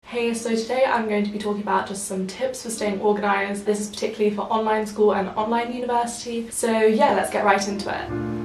Hey, so today I'm going to be talking about just some tips for staying organised. This is particularly for online school and online university. So yeah, let's get right into it.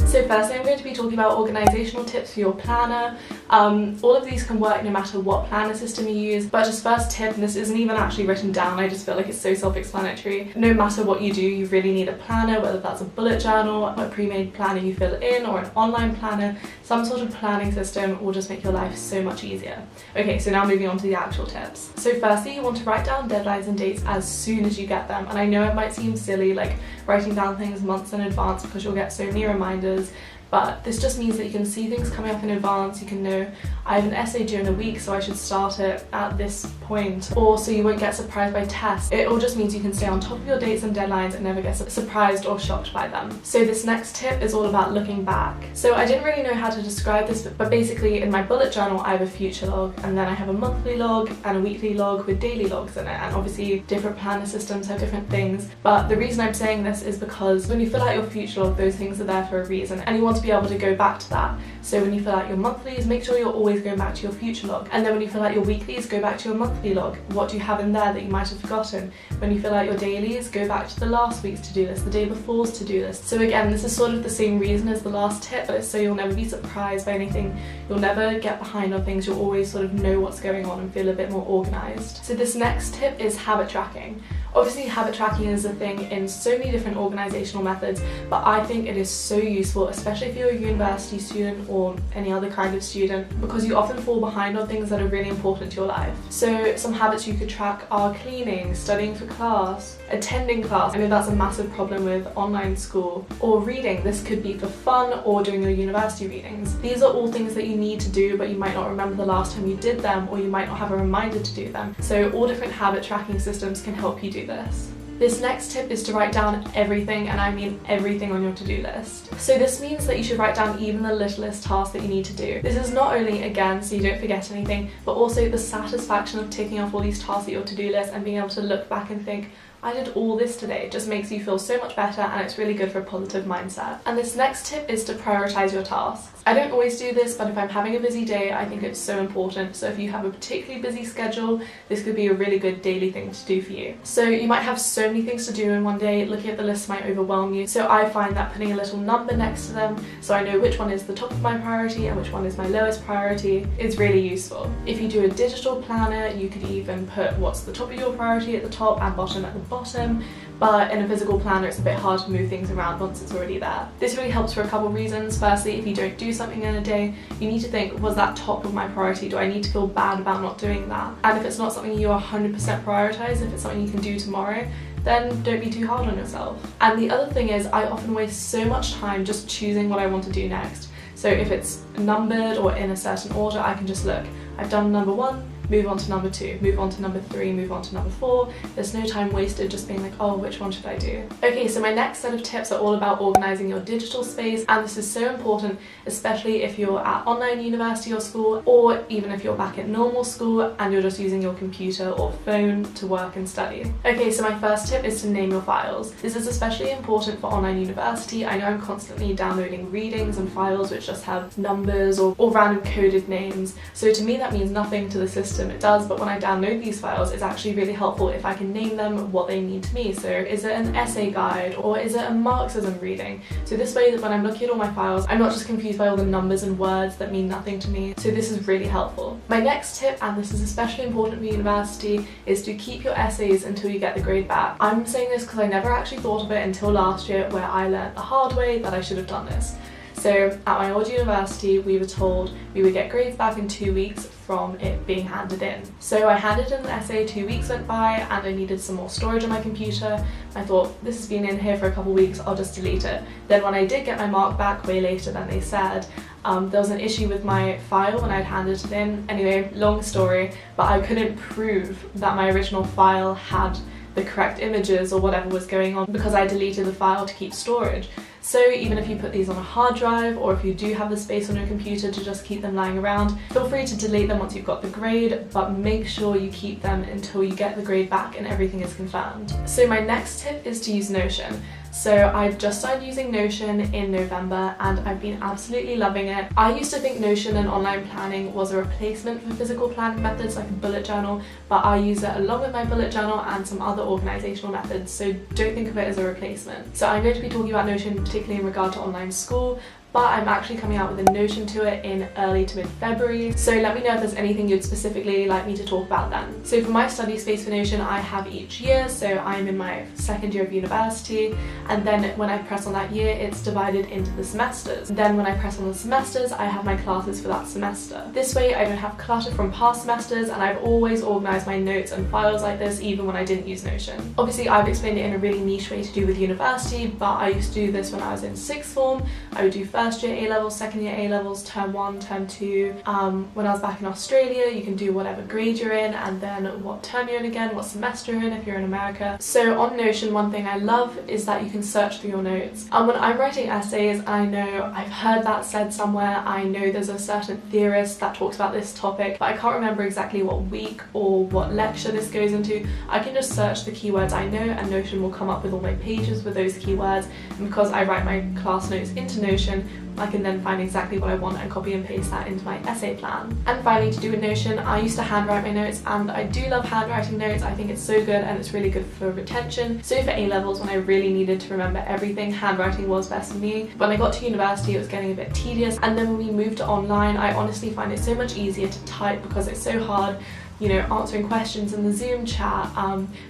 So firstly, I'm going to be talking about organisational tips for your planner. All of these can work no matter what planner system you use, but just first tip, and this isn't even actually written down, I just feel like it's so self-explanatory. No matter what you do, you really need a planner, whether that's a bullet journal, a pre-made planner you fill in, or an online planner. Some sort of planning system will just make your life so much easier. Okay, so now moving on to the actual tips. So firstly, you want to write down deadlines and dates as soon as you get them. And I know it might seem silly, like writing down things months in advance because you'll get so many reminders, but this just means that you can see things coming up in advance. You can know, I have an essay due in a week, so I should start it at this point, or so you won't get surprised by tests. It all just means you can stay on top of your dates and deadlines and never get surprised or shocked by them. So this next tip is all about looking back. So I didn't really know how to describe this, but basically in my bullet journal I have a future log, and then I have a monthly log and a weekly log with daily logs in it, and obviously different planner systems have different things, but the reason I'm saying this is because when you fill out your future log, those things are there for a reason, and you want to be able to go back to that. So when you fill out your monthlies, make sure you're always going back to your future log, and then when you fill out your weeklies, go back to your monthly log. What do you have in there that you might have forgotten? When you fill out your dailies, go back to the last week's to-do list, the day before's to-do list. So again, this is sort of the same reason as the last tip, but so you'll never be surprised by anything, you'll never get behind on things, you'll always sort of know what's going on and feel a bit more organised. So this next tip is habit tracking. Obviously, habit tracking is a thing in so many different organisational methods, but I think it is so useful, especially if you're a university student or any other kind of student, because you often fall behind on things that are really important to your life. So some habits you could track are cleaning, studying for class, attending class. I know that's a massive problem with online school, or reading. This could be for fun or doing your university readings. These are all things that you need to do, but you might not remember the last time you did them, or you might not have a reminder to do them. So all different habit tracking systems can help you do this. This next tip is to write down everything, and I mean everything on your to-do list. So this means that you should write down even the littlest tasks that you need to do. This is not only, again, so you don't forget anything, but also the satisfaction of ticking off all these tasks at your to-do list and being able to look back and think, I did all this today. It just makes you feel so much better, and it's really good for a positive mindset. And this next tip is to prioritize your tasks. I don't always do this, but if I'm having a busy day, I think it's so important. So if you have a particularly busy schedule, this could be a really good daily thing to do for you. So you might have so many things to do in one day, looking at the list might overwhelm you. So I find that putting a little number next to them, so I know which one is the top of my priority and which one is my lowest priority, is really useful. If you do a digital planner, you could even put what's the top of your priority at the top and bottom at the bottom, but in a physical planner it's a bit hard to move things around once it's already there. This really helps for a couple of reasons. Firstly, if you don't do something in a day, you need to think, was that top of my priority? Do I need to feel bad about not doing that? And if it's not something you 100% prioritize, if it's something you can do tomorrow, then don't be too hard on yourself. And the other thing is, I often waste so much time just choosing what I want to do next. So if it's numbered or in a certain order, I can just look, I've done number 1, move on to number 2, move on to number 3, move on to number 4. There's no time wasted just being like, oh, which one should I do? Okay, so my next set of tips are all about organising your digital space, and this is so important, especially if you're at online university or school, or even if you're back at normal school and you're just using your computer or phone to work and study. Okay, so my first tip is to name your files. This is especially important for online university. I know I'm constantly downloading readings and files which just have numbers or random coded names, so to me that means nothing to the system. It does, but when I download these files, it's actually really helpful if I can name them what they mean to me. So is it an essay guide, or is it a Marxism reading? So this way that when I'm looking at all my files, I'm not just confused by all the numbers and words that mean nothing to me. So this is really helpful. My next tip, and this is especially important for university, is to keep your essays until you get the grade back. I'm saying this because I never actually thought of it until last year, where I learned the hard way that I should have done this. So at my old university, we were told we would get grades back in 2 weeks from it being handed in. So I handed in the essay, 2 weeks went by, and I needed some more storage on my computer. I thought, this has been in here for a couple of weeks, I'll just delete it. Then when I did get my mark back way later than they said, there was an issue with my file when I'd handed it in. Anyway, long story, but I couldn't prove that my original file had the correct images or whatever was going on because I deleted the file to keep storage. So even if you put these on a hard drive, or if you do have the space on your computer to just keep them lying around, feel free to delete them once you've got the grade, but make sure you keep them until you get the grade back and everything is confirmed. So my next tip is to use Notion. So I've just started using Notion in November and I've been absolutely loving it. I used to think Notion and online planning was a replacement for physical planning methods like a bullet journal, but I use it along with my bullet journal and some other organisational methods, so don't think of it as a replacement. So I'm going to be talking about Notion particularly in regard to online school, but I'm actually coming out with a Notion tour in early to mid-February, so let me know if there's anything you'd specifically like me to talk about then. So for my study space for Notion, I have each year, so I'm in my second year of university, and then when I press on that year, it's divided into the semesters. Then when I press on the semesters, I have my classes for that semester. This way I don't have clutter from past semesters, and I've always organised my notes and files like this even when I didn't use Notion. Obviously I've explained it in a really niche way to do with university, but I used to do this when I was in sixth form. I would do first year A-levels, second year A-levels, term 1, term 2. When I was back in Australia, you can do whatever grade you're in and then what term you're in again, what semester you're in if you're in America. So on Notion, one thing I love is that you can search through your notes. When I'm writing essays, I know I've heard that said somewhere, I know there's a certain theorist that talks about this topic, but I can't remember exactly what week or what lecture this goes into. I can just search the keywords I know and Notion will come up with all my pages with those keywords, and because I write my class notes into Notion, I can then find exactly what I want and copy and paste that into my essay plan. And finally, to do with Notion, I used to handwrite my notes and I do love handwriting notes. I think it's so good and it's really good for retention. So for A-levels, when I really needed to remember everything, handwriting was best for me. When I got to university, it was getting a bit tedious, and then when we moved to online, I honestly find it so much easier to type because it's so hard, you know, answering questions in the Zoom chat,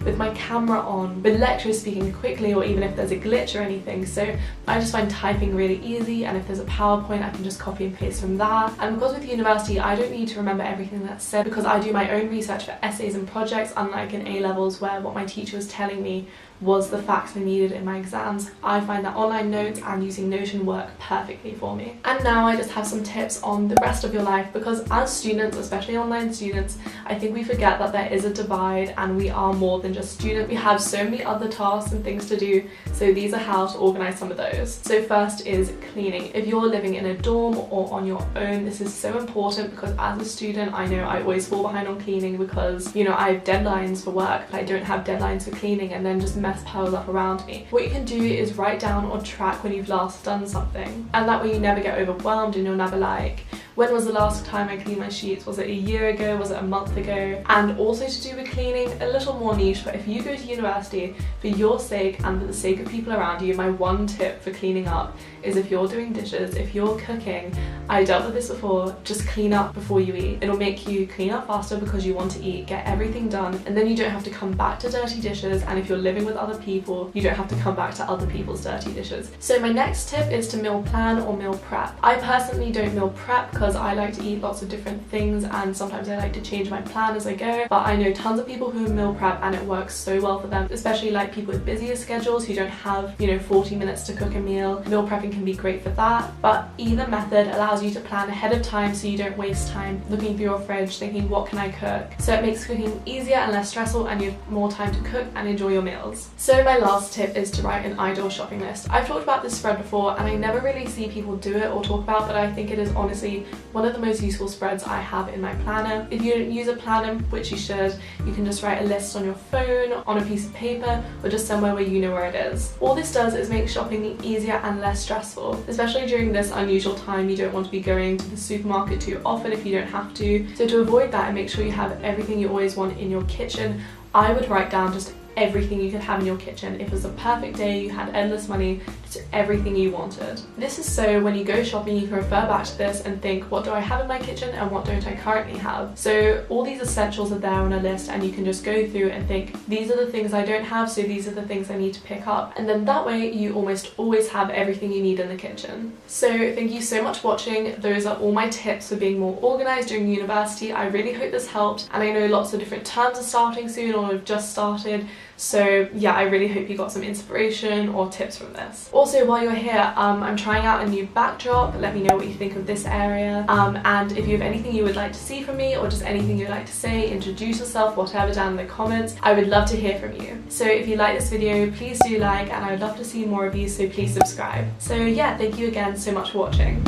with my camera on, with lecturers speaking quickly, or even if there's a glitch or anything. So I just find typing really easy, and if there's a PowerPoint I can just copy and paste from that. And because with university I don't need to remember everything that's said because I do my own research for essays and projects, unlike in A-levels where what my teacher was telling me was the facts I needed in my exams. I find that online notes and using Notion work perfectly for me. And now I just have some tips on the rest of your life, because as students, especially online students, I think we forget that there is a divide and we are more than just student. We have so many other tasks and things to do, so these are how to organise some of those. So first is cleaning. If you're living in a dorm or on your own, this is so important because as a student I know I always fall behind on cleaning because, you know, I have deadlines for work but I don't have deadlines for cleaning, and then just mess piles up around me. What you can do is write down or track when you've last done something, and that way you never get overwhelmed and you're never like, when was the last time I cleaned my sheets? Was it a year ago? Was it a month ago? And also to do with cleaning, a little more niche, but if you go to university, for your sake and for the sake of people around you, my one tip for cleaning up is if you're doing dishes, if you're cooking, I dealt with this before, just clean up before you eat. It'll make you clean up faster because you want to eat, get everything done, and then you don't have to come back to dirty dishes, and if you're living with other people, you don't have to come back to other people's dirty dishes. So my next tip is to meal plan or meal prep. I personally don't meal prep because I like to eat lots of different things and sometimes I like to change my plan as I go, but I know tons of people who meal prep and it works so well for them, especially like people with busier schedules who don't have, you know, 40 minutes to cook a meal. Meal prepping can be great for that, but either method allows you to plan ahead of time so you don't waste time looking through your fridge thinking what can I cook. So it makes cooking easier and less stressful and you have more time to cook and enjoy your meals. So my last tip is to write an ideal shopping list. I've talked about this spread before and I never really see people do it or talk about, but I think it is honestly one of the most useful spreads I have in my planner. If you don't use a planner, which you should, you can just write a list on your phone, on a piece of paper, or just somewhere where you know where it is. All this does is make shopping easier and less stressful, especially during this unusual time. You don't want to be going to the supermarket too often if you don't have to. So to avoid that and make sure you have everything you always want in your kitchen, I would write down just everything you could have in your kitchen. If it was a perfect day, you had endless money, just everything you wanted. This is so when you go shopping you can refer back to this and think, what do I have in my kitchen and what don't I currently have? So all these essentials are there on a list and you can just go through and think, these are the things I don't have, so these are the things I need to pick up, and then that way you almost always have everything you need in the kitchen. So thank you so much for watching. Those are all my tips for being more organised during university. I really hope this helped, and I know lots of different terms are starting soon or have just started. So yeah, I really hope you got some inspiration or tips from this. Also, while you're here, I'm trying out a new backdrop. Let me know what you think of this area. And if you have anything you would like to see from me or just anything you'd like to say, introduce yourself, whatever, down in the comments, I would love to hear from you. So if you like this video, please do like, and I would love to see more of you, so please subscribe. So yeah, thank you again so much for watching.